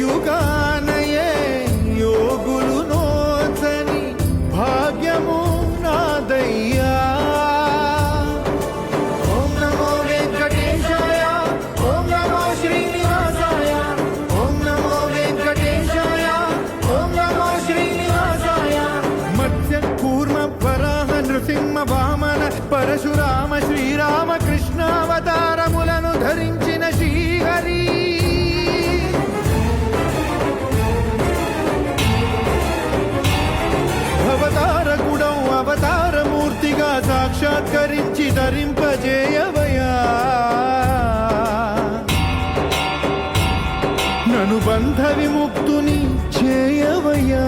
యుగానయే యోగులు నోచని భాగ్యము నాదయ్యా. ఓం నమో వెంకటేశాయ, ఓం నమో శ్రీనివాసాయ, ఓం నమో వెంకటేశాయ, ఓం నమో శ్రీనివాసాయ. మత్స్య కూర్మ వరాహ నృసింహ వామన పరశురామ శ్రీరామ కృష్ణావతారములను ధరించిన శ్రీహరి. అవతారకుడౌ అవతారమూర్తిగా సాక్షాత్కరించి ధరింపజేయవయా. నను బంధ విముక్తుని చేయవయ్యా.